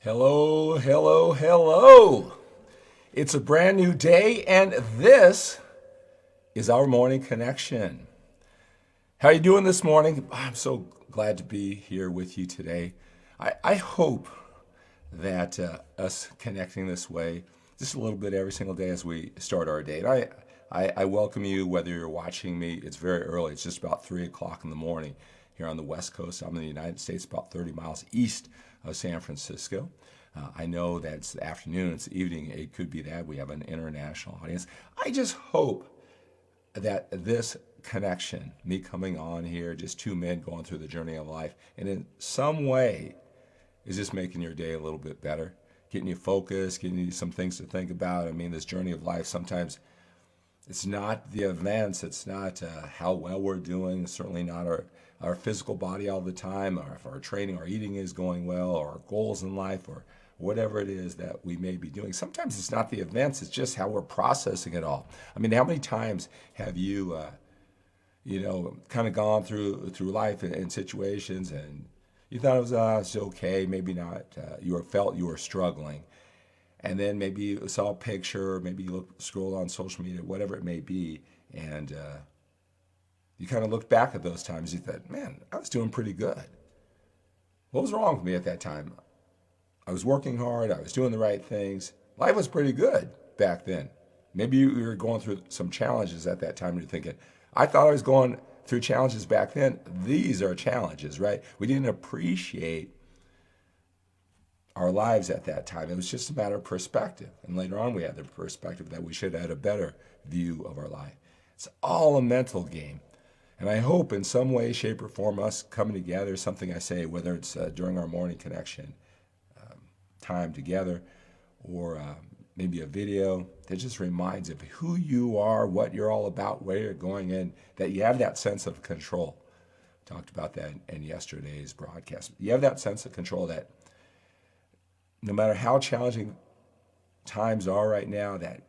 Hello, hello, hello. It's a brand new day, and this is our morning connection. How are you doing this morning? I'm so glad to be here with you today. I hope that us connecting this way, just a little bit every single day as we start our day. And I welcome you, whether you're watching me. It's very early. It's just about 3 o'clock in the morning here on the West Coast. I'm in the United States, about 30 miles east of San Francisco. I know that it's the afternoon, it's the evening. It could be that we have an international audience. I just hope that this connection, me coming on here, just two men going through the journey of life, and in some way is just making your day a little bit better, getting you focused, getting you some things to think about. I mean, this journey of life, sometimes it's not the events, it's not how well we're doing, it's certainly not our physical body all the time, or if our training, our eating is going well, or our goals in life, or whatever it is that we may be doing. Sometimes it's not the events, it's just how we're processing it all. I mean, how many times have you, kind of gone through life in situations and you thought it was okay, maybe not, felt you were struggling. And then maybe you saw a picture, maybe you scrolled on social media, whatever it may be, and you kind of looked back at those times. You thought, man, I was doing pretty good. What was wrong with me at that time? I was working hard. I was doing the right things. Life was pretty good back then. Maybe you were going through some challenges at that time. You're thinking, I thought I was going through challenges back then. These are challenges, right? We didn't appreciate our lives at that time. It was just a matter of perspective. And later on, we had the perspective that we should have had a better view of our life. It's all a mental game. And I hope in some way, shape, or form, us coming together, something I say, whether it's during our morning connection time together, or maybe a video that just reminds of who you are, what you're all about, where you're going, and that you have that sense of control. Talked about that in yesterday's broadcast. You have that sense of control that no matter how challenging times are right now, that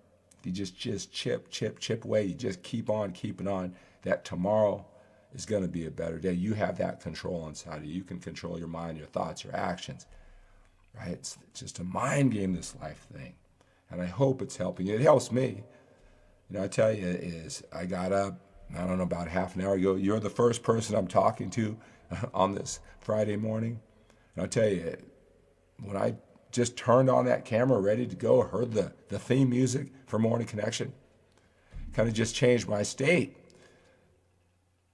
you just chip away, you just keep on keeping on, that tomorrow is going to be a better day. You have that control inside of you. You can control your mind, your thoughts, your actions. Right? It's just a mind game, this life thing. And I hope it's helping you. It helps me. I tell you, I got up, I don't know, about half an hour ago. You're the first person I'm talking to on this Friday morning. And I'll tell you, when I just turned on that camera, ready to go, heard the theme music for Morning Connection, kind of just changed my state.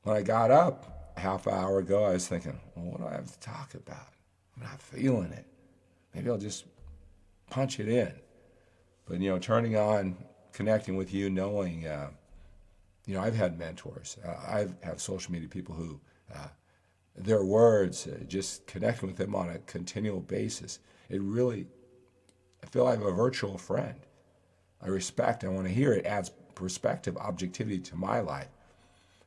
When I got up a half hour ago, I was thinking, well, what do I have to talk about? I'm not feeling it. Maybe I'll just punch it in. But, turning on, connecting with you, knowing, I've had mentors. I have social media people who, their words, just connecting with them on a continual basis. I feel I have a virtual friend. I respect, I want to hear it, adds perspective, objectivity to my life.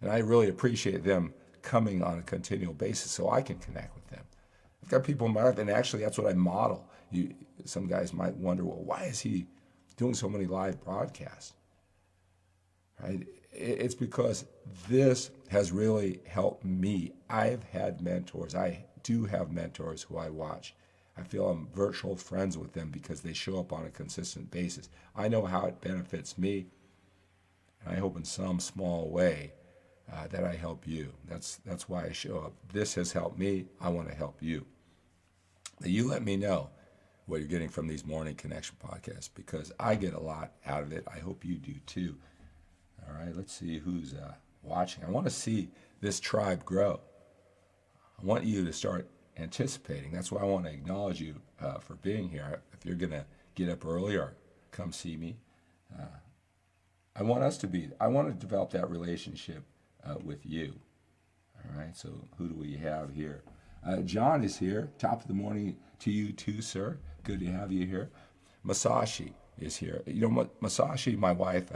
And I really appreciate them coming on a continual basis so I can connect with them. I've got people in my life, and actually that's what I model. Some guys might wonder, well, why is he doing so many live broadcasts? Right? It's because this has really helped me. I've had mentors. I do have mentors who I watch. I feel I'm virtual friends with them because they show up on a consistent basis. I know how it benefits me, and I hope in some small way that I help you. That's why I show up. This has helped me. I want to help you. Now, you let me know what you're getting from these Morning Connection podcasts, because I get a lot out of it. I hope you do too. All right, let's see who's watching. I want to see this tribe grow. I want you to start anticipating. That's why I want to acknowledge you for being here. If you're going to get up early or come see me, I want to develop that relationship with you. All right, so who do we have here? John is here. Top of the morning to you too, sir. Good to have you here. Musashi is here. Musashi, my wife,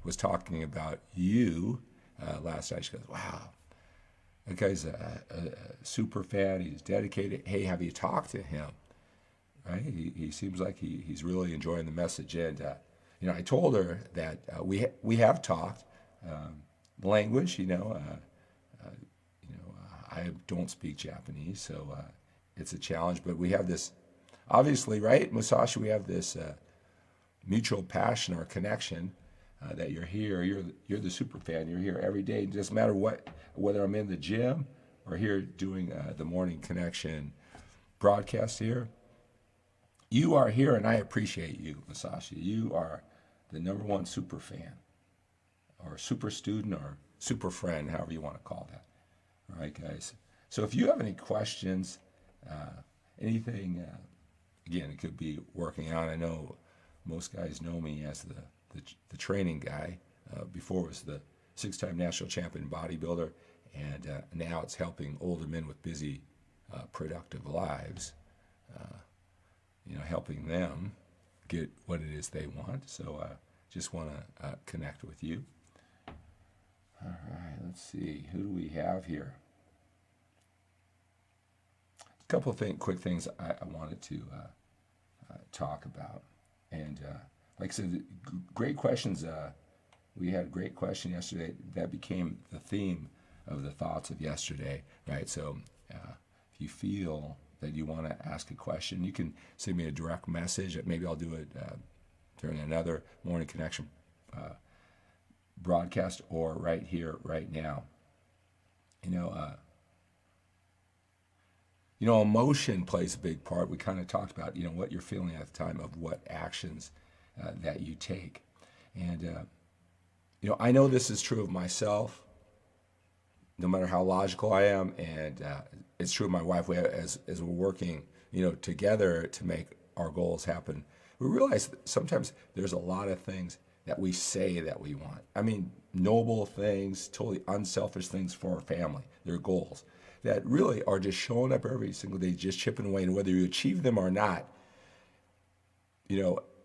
was talking about you last night. She goes, wow, that guy's a super fan. He's dedicated. Hey, have you talked to him? Right? He seems like he's really enjoying the message. And, I told her that we have talked language, I don't speak Japanese, so it's a challenge. But we have this obviously, right, Musashi, we have this mutual passion or connection that you're here. You're the super fan. You're here every day. It doesn't matter whether I'm in the gym or here doing the morning connection broadcast here. You are here, and I appreciate you, Musashi. You are the #1 super fan, or super student, or super friend, however you want to call that. All right, guys. So if you have any questions, anything, again, it could be working out. I know most guys know me as the training guy. Before it was the 6-time national champion bodybuilder, and now it's helping older men with busy, productive lives. Helping them get what it is they want. So just want to connect with you. All right, let's see. Who do we have here? A couple of quick things I wanted to talk about. And like I said, great questions. We had a great question yesterday that became the theme of the thoughts of yesterday, right? So if you feel that you want to ask a question, you can send me a direct message. Maybe I'll do it during another Morning Connection broadcast, or right here, right now. Emotion plays a big part. We kind of talked about, what you're feeling at the time of what actions that you take. And, I know this is true of myself, no matter how logical I am, and it's true of my wife. As we're working, together to make our goals happen, we realize that sometimes there's a lot of things that we say that we want. I mean, noble things, totally unselfish things for our family, their goals, that really are just showing up every single day, just chipping away, and whether you achieve them or not,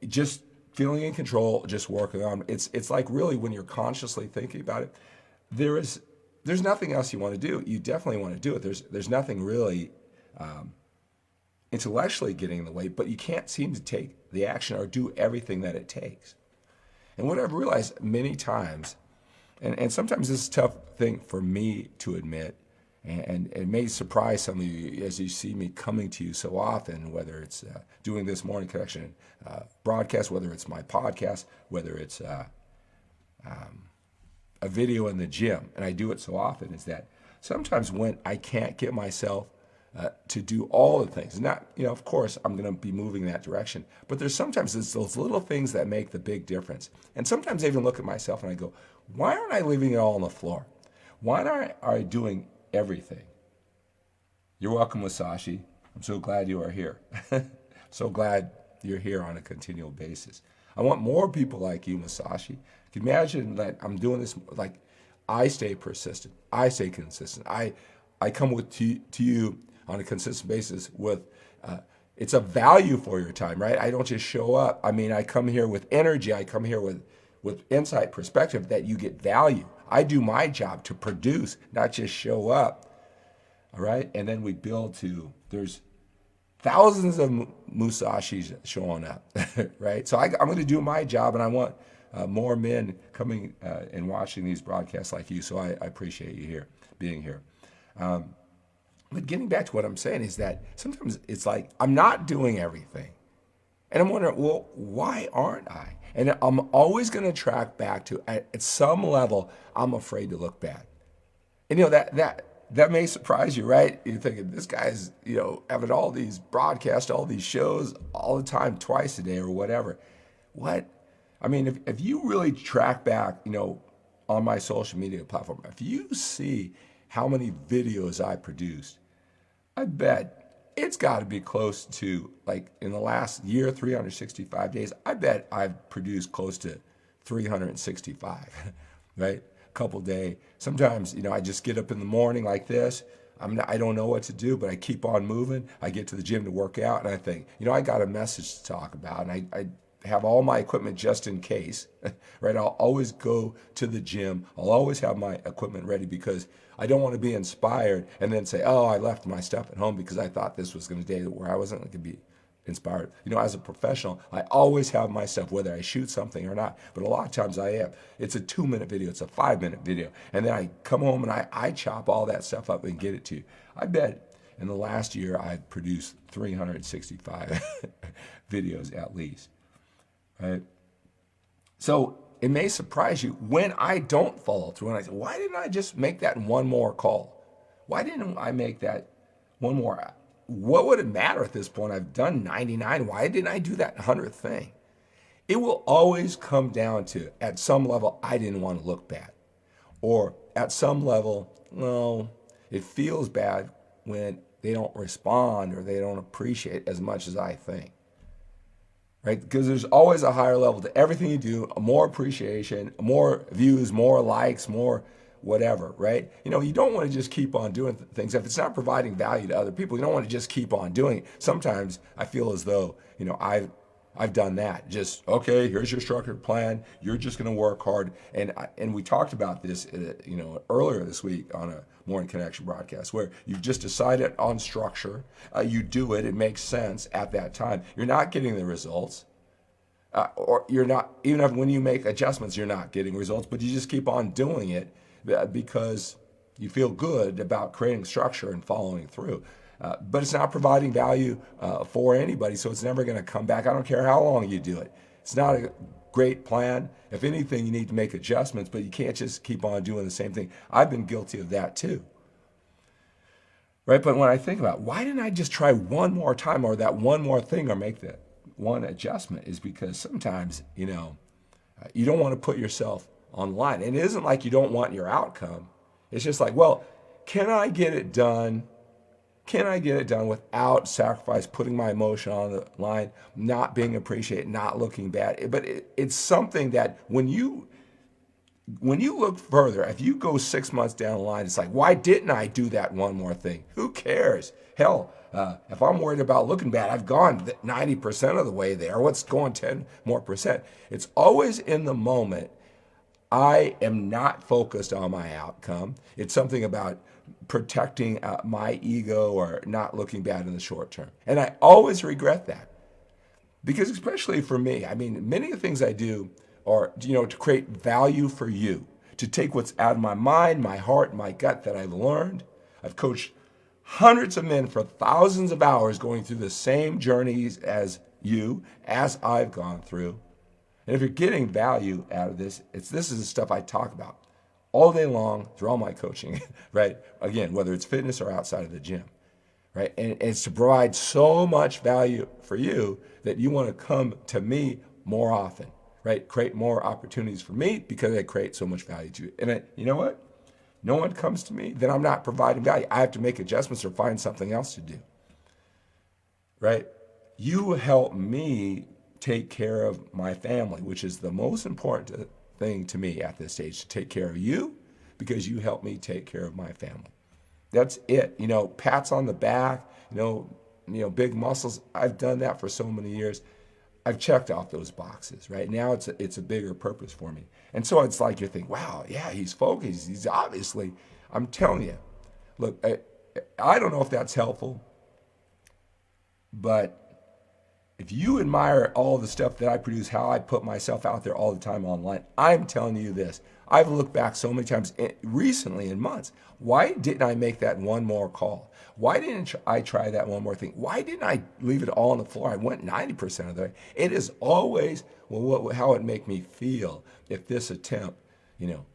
just feeling in control, just working on. It's like, really, when you're consciously thinking about it, there's nothing else you want to do. You definitely want to do it. There's nothing really intellectually getting in the way, but you can't seem to take the action or do everything that it takes. And what I've realized many times, and sometimes this is a tough thing for me to admit, and it may surprise some of you as you see me coming to you so often, whether it's doing this Morning Connection broadcast, whether it's my podcast, whether it's a video in the gym, and I do it so often, is that sometimes when I can't get myself to do all the things, not, of course, I'm going to be moving in that direction, but there's sometimes those little things that make the big difference. And sometimes I even look at myself and I go, why aren't I leaving it all on the floor? Why aren't I doing everything? You're welcome, Musashi. I'm so glad you are here. So glad you're here on a continual basis. I want more people like you, Musashi. Can you imagine that I'm doing this, like, I stay persistent, I stay consistent. I come to you on a consistent basis with, it's a value for your time, right? I don't just show up. I mean, I come here with energy. I come here with insight, perspective, that you get value. I do my job to produce, not just show up, all right? And then we build there's thousands of Musashis showing up, right? So I'm going to do my job, and I want more men coming and watching these broadcasts like you. So I appreciate you being here. But getting back to what I'm saying is that sometimes it's like I'm not doing everything. And I'm wondering, well, why aren't I? And I'm always going to track back to, at some level, I'm afraid to look bad. And that may surprise you, right? You're thinking, this guy's, having all these broadcasts, all these shows all the time, twice a day or whatever. What? I mean, if you really track back, on my social media platform, if you see how many videos I produced, I bet it's got to be close to, like, in the last year, 365 days, I bet I've produced close to 365, right? A couple day. Sometimes, I just get up in the morning like this. I don't know what to do, but I keep on moving. I get to the gym to work out, and I think, I got a message to talk about, and I have all my equipment just in case, right? I'll always go to the gym. I'll always have my equipment ready because I don't want to be inspired and then say, oh, I left my stuff at home because I thought this was going to be a day where I wasn't going to be inspired. As a professional, I always have my stuff, whether I shoot something or not. But a lot of times I am. It's a 2-minute video. It's a 5-minute video. And then I come home and I chop all that stuff up and get it to you. I bet in the last year, I've produced 365 videos at least, right? So it may surprise you when I don't follow through and I say, why didn't I just make that one more call? Why didn't I make that one more? What would it matter at this point? I've done 99. Why didn't I do that 100th thing? It will always come down to, at some level, I didn't want to look bad. Or at some level, well, it feels bad when they don't respond or they don't appreciate as much as I think. Right? Because there's always a higher level to everything you do, more appreciation, more views, more likes, more whatever, right? You know, you don't want to just keep on doing things. If it's not providing value to other people, you don't want to just keep on doing it. Sometimes I feel as though, you know, I've done that. Just, okay, here's your structured plan. You're just going to work hard. And we talked about this, you know, earlier this week on a Morning Connection broadcast, where you've just decided on structure. You do it. It makes sense at that time. You're not getting the results. Or you're not, even if when you make adjustments, you're not getting results, but you just keep on doing it because you feel good about creating structure and following through. But it's not providing value for anybody, so it's never going to come back. I don't care how long you do it. It's not a great plan. If anything, you need to make adjustments, but you can't just keep on doing the same thing. I've been guilty of that too. Right? But when I think about, why didn't I just try one more time or that one more thing or make that one adjustment, is because sometimes, you know, you don't want to put yourself on the line. And it isn't like you don't want your outcome. It's just like, well, can I get it done? Can I get it done without sacrifice, putting my emotion on the line, not being appreciated, not looking bad? But it's something that when you look further, if you go 6 months down the line, it's like, why didn't I do that one more thing? Who cares? Hell, if I'm worried about looking bad, I've gone 90% of the way there. What's going 10 more percent? It's always in the moment. I am not focused on my outcome. It's something about protecting my ego or not looking bad in the short term. And I always regret that. Because especially for me, I mean, many of the things I do are, you know, to create value for you, to take what's out of my mind, my heart, my gut that I've learned. I've coached hundreds of men for thousands of hours going through the same journeys as you, as I've gone through. And if you're getting value out of this, this is the stuff I talk about all day long through all my coaching, right? Again, whether it's fitness or outside of the gym, right? And it's to provide so much value for you that you want to come to me more often, right? Create more opportunities for me because I create so much value to you. And you know what? No one comes to me, then I'm not providing value. I have to make adjustments or find something else to do, right? You help me take care of my family, which is the most important thing to me at this stage, to take care of you because you help me take care of my family. That's it. You know, pats on the back, you know, big muscles. I've done that for so many years. I've checked off those boxes, right? Now it's a bigger purpose for me. And so it's like you think, wow, yeah, he's focused. He's obviously, I'm telling you, look, I don't know if that's helpful, but if you admire all the stuff that I produce, how I put myself out there all the time online, I'm telling you this. I've looked back so many times recently in months. Why didn't I make that one more call? Why didn't I try that one more thing? Why didn't I leave it all on the floor? I went 90% of the way. It is always, well, how it make me feel if this attempt, you know,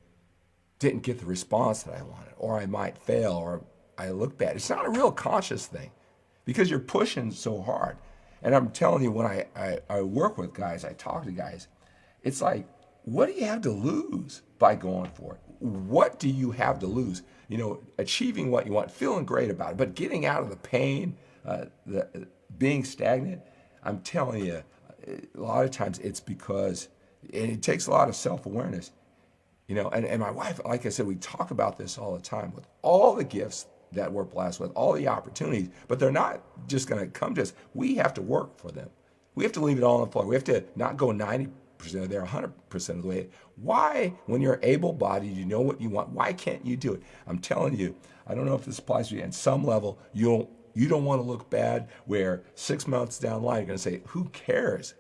didn't get the response that I wanted, or I might fail, or I look bad. It's not a real conscious thing because you're pushing so hard. And I'm telling you, when I work with guys, I talk to guys, it's like, what do you have to lose by going for it? What do you have to lose? You know, achieving what you want, feeling great about it, but getting out of the pain, being stagnant, I'm telling you, a lot of times it's because, and it takes a lot of self-awareness, you know, and my wife, like I said, we talk about this all the time with all the gifts that we're blessed with, all the opportunities, but they're not just going to come to us. We have to work for them. We have to leave it all on the floor. We have to not go 90% of there, 100% of the way. Why, when you're able-bodied, you know what you want, why can't you do it? I'm telling you, I don't know if this applies to you. At some level, you don't want to look bad where 6 months down the line, you're going to say, who cares?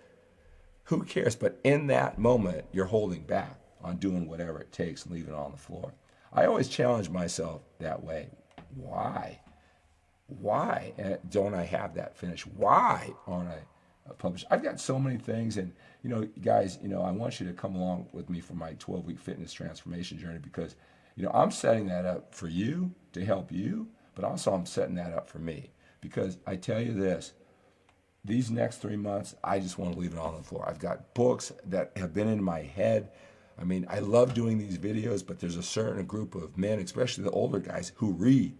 Who cares? But in that moment, you're holding back on doing whatever it takes and leaving it on the floor. I always challenge myself that way. Why? why don't I have that finished? Why aren't I published? I've got so many things, and guys, I want you to come along with me for my 12-week fitness transformation journey, because I'm setting that up for you to help you, but also I'm setting that up for me, because I tell you this, these next 3 months, I just want to leave it all on the floor. I've got books that have been in my head. I mean, I love doing these videos, but there's a certain group of men, especially the older guys, who read.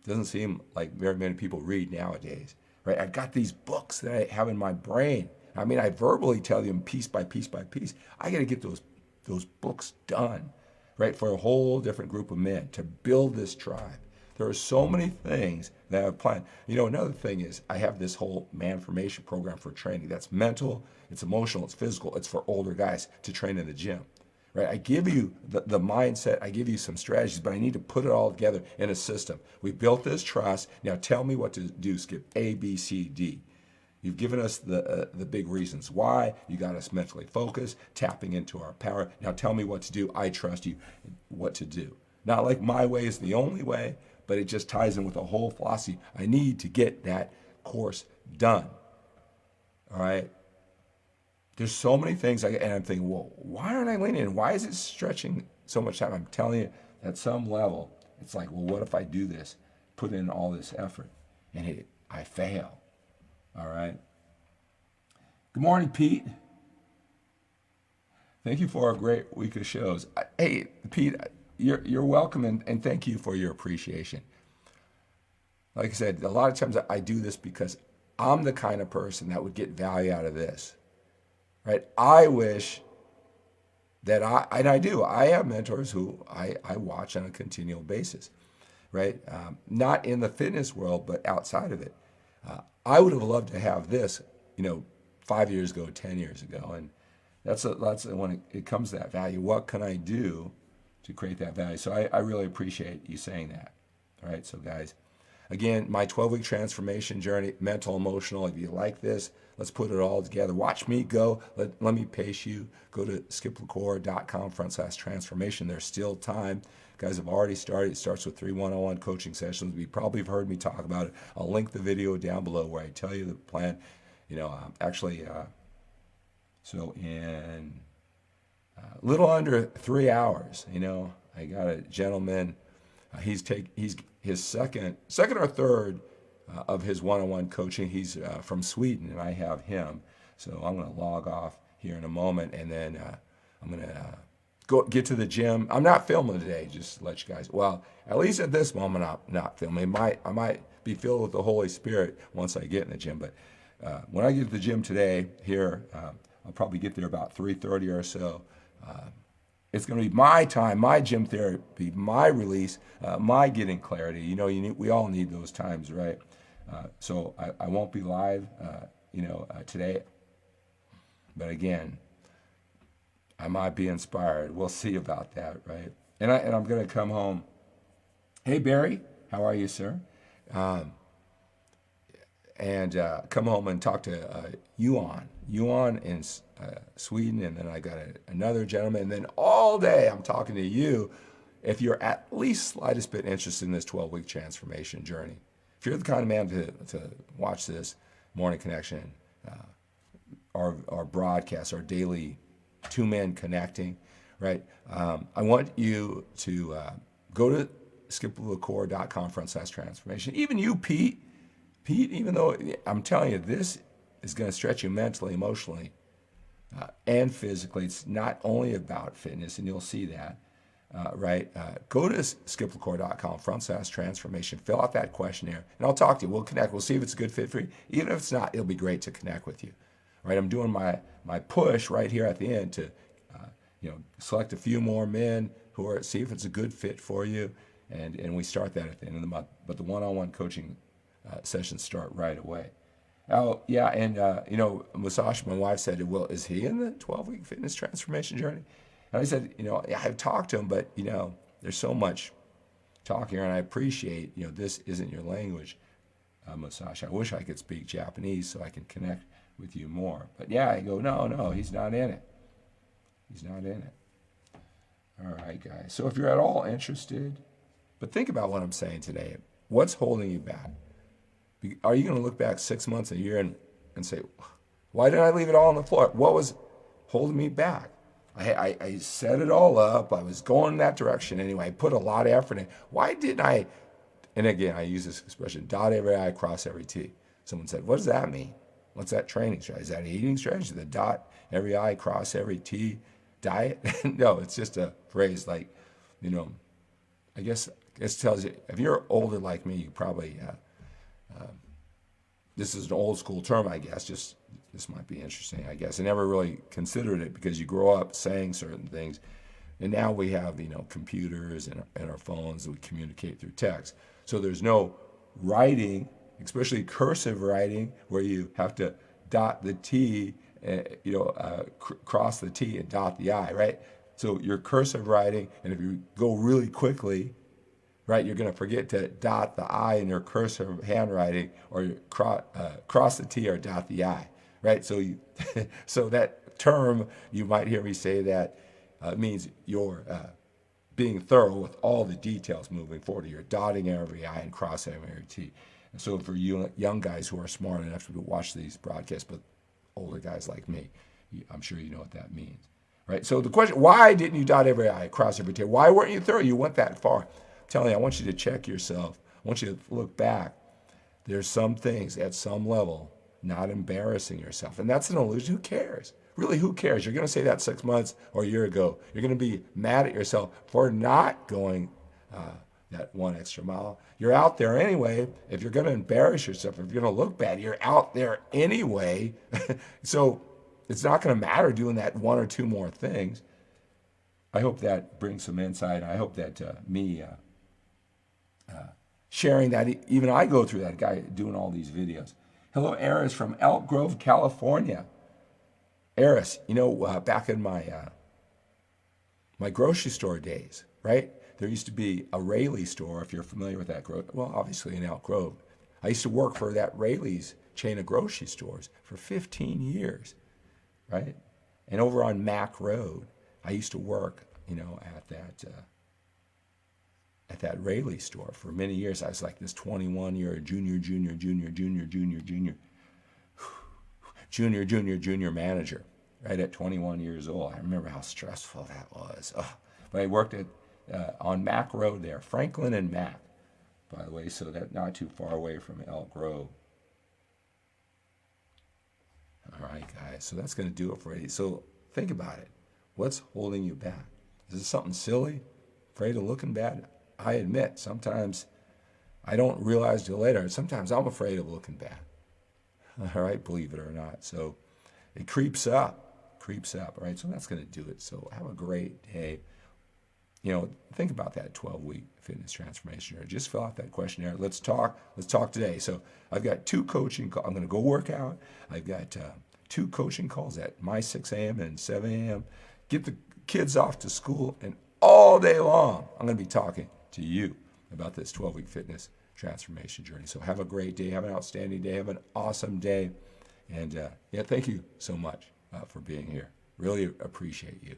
Doesn't seem like very many people read nowadays, right? I've got these books that I have in my brain. I mean, I verbally tell them piece by piece by piece. I got to get those books done, right? For a whole different group of men to build this tribe. There are so many things that I've planned. Another thing is I have this whole MANformation program for training. That's mental, it's emotional, it's physical. It's for older guys to train in the gym, right? I give you the mindset, I give you some strategies, but I need to put it all together in a system. We built this trust. Now tell me what to do, Skip. A, B, C, D. You've given us the big reasons why. You got us mentally focused, tapping into our power. Now tell me what to do. I trust you what to do. Not like my way is the only way, but it just ties in with a whole philosophy. I need to get that course done. All right? There's so many things, and I'm thinking, well, why aren't I leaning in? Why is it stretching so much time? I'm telling you, at some level, it's like, well, what if I do this, put in all this effort, and I fail? All right? Good morning, Pete. Thank you for a great week of shows. Hey, Pete, you're welcome, and thank you for your appreciation. Like I said, a lot of times I do this because I'm the kind of person that would get value out of this, right? I wish that I do. I have mentors who I watch on a continual basis, right? Not in the fitness world, but outside of it. I would have loved to have this, 5 years ago, 10 years ago, and that's when it comes to that value. What can I do to create that value? So I really appreciate you saying that. All right, so guys, again, my 12-week transformation journey, mental, emotional. If you like this, let's put it all together. Watch me go. Let me pace you. Go to skiplacour.com/transformation. There's still time. Guys have already started. It starts with 3 one-on-one coaching sessions. You probably have heard me talk about it. I'll link the video down below where I tell you the plan. So in a little under 3 hours, I got a gentleman. He's his second or third of his one-on-one coaching. He's from Sweden, and I have him. So I'm going to log off here in a moment, and then I'm going to go get to the gym. I'm not filming today, just to let you guys. Well, at least at this moment, I'm not filming. I might be filled with the Holy Spirit once I get in the gym. But when I get to the gym today, here, I'll probably get there about 3:30 or so. It's going to be my time, my gym therapy, my release, my getting clarity. We all need those times, right? So I won't be live, today. But again, I might be inspired. We'll see about that, right? And I'm going to come home. Hey, Barry, how are you, sir? And come home and talk to Yuan in Sweden, and then I got another gentleman, and then all day I'm talking to you. If you're at least slightest bit interested in this 12-week transformation journey, if you're the kind of man to watch this Morning Connection, our broadcast, our daily 2 men connecting, right? I want you to go to skiplacour.com/transformation. Even you, Pete, even though I'm telling you, this is going to stretch you mentally, emotionally, and physically. It's not only about fitness, and you'll see that, right? Go to skiplacour.com/transformation, fill out that questionnaire, and I'll talk to you. We'll connect. We'll see if it's a good fit for you. Even if it's not, it'll be great to connect with you, right? I'm doing my push right here at the end to, select a few more men who see if it's a good fit for you, and we start that at the end of the month. But the one-on-one coaching sessions start right away. Oh, yeah, and, Musashi, my wife, said, well, is he in the 12-week fitness transformation journey? And I said, I've talked to him, but, there's so much talk here, and I appreciate, this isn't your language, Musashi. I wish I could speak Japanese so I can connect with you more. But, yeah, I go, no, he's not in it. He's not in it. All right, guys. So if you're at all interested, but think about what I'm saying today. What's holding you back? Are you going to look back 6 months, a year, and say, why did I leave it all on the floor? What was holding me back? I set it all up. I was going in that direction anyway. I put a lot of effort in. Why didn't I? And again, I use this expression, dot every I, cross every T. Someone said, what does that mean? What's that training strategy? Is that an eating strategy? The dot every I, cross every T diet? No, it's just a phrase like, I guess it tells you, if you're older like me, you probably, this is an old school term, I guess, just this might be interesting, I guess. I never really considered it because you grow up saying certain things. And now we have, computers and our phones that we communicate through text. So there's no writing, especially cursive writing, where you have to dot the T, cross the T and dot the I, right? So you're cursive writing, and if you go really quickly, right, you're going to forget to dot the I in your cursive handwriting, or you cross the T or dot the I, right? So so that term, you might hear me say that means you're being thorough with all the details moving forward. You're dotting every I and crossing every T. And so for you young guys who are smart enough to watch these broadcasts, but older guys like me, I'm sure you know what that means, right? So the question, why didn't you dot every I, cross every T? Why weren't you thorough? You went that far. I'm telling you, I want you to check yourself. I want you to look back. There's some things at some level, not embarrassing yourself. And that's an illusion. Who cares? Really, who cares? You're going to say that 6 months or a year ago. You're going to be mad at yourself for not going that one extra mile. You're out there anyway. If you're going to embarrass yourself, if you're going to look bad, you're out there anyway. So it's not going to matter doing that one or two more things. I hope that brings some insight. I hope that me sharing that, even I go through that, guy doing all these videos. Hello, Eris from Elk Grove, California. Eris, back in my my grocery store days, right? There used to be a Rayleigh store, if you're familiar with that. Well, obviously in Elk Grove. I used to work for that Rayleigh's chain of grocery stores for 15 years, right? And over on Mack Road, I used to work, at that Rayleigh store for many years. I was like this 21-year junior manager, right at 21 years old. I remember how stressful that was. But I worked on Mack Road there, Franklin and Mack, by the way, so that not too far away from Elk Grove. All right, guys, so that's going to do it for you. So think about it. What's holding you back? Is it something silly? Afraid of looking bad? I admit, sometimes I don't realize till later. Sometimes I'm afraid of looking bad. All right, believe it or not. So it creeps up, all right? So that's going to do it. So have a great day. Think about that 12-week fitness transformation. Or just fill out that questionnaire. Let's talk today. So I've got 2 coaching calls. I'm going to go work out. I've got 2 coaching calls at my 6 a.m. and 7 a.m. Get the kids off to school, and all day long, I'm going to be talking to you about this 12-week fitness transformation journey. So have a great day. Have an outstanding day. Have an awesome day. And thank you so much for being here. Really appreciate you.